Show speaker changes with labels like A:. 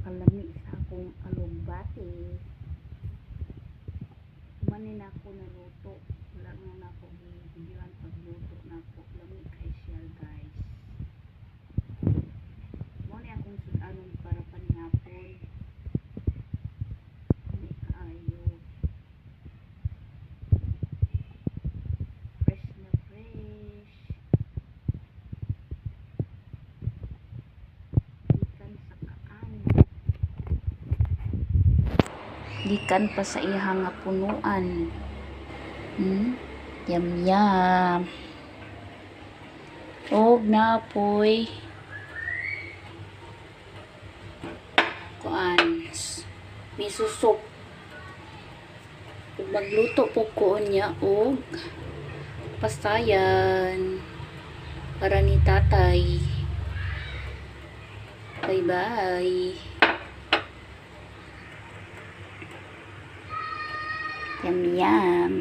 A: kalami sa akong alugbati. Manin ako naluto. Wala nga ako bibigyan pagluto na ako. Lami kay siya guys. Muna akong sudanon para panihapon. Lami kaayo. Fresh na fresh. Gikan pa sa iyang nga punuan. Yum yum. Og napoy kuan miso soup. Ug magluto po ko niya og pastayan para ni tatay. Bye bye. Yum yum.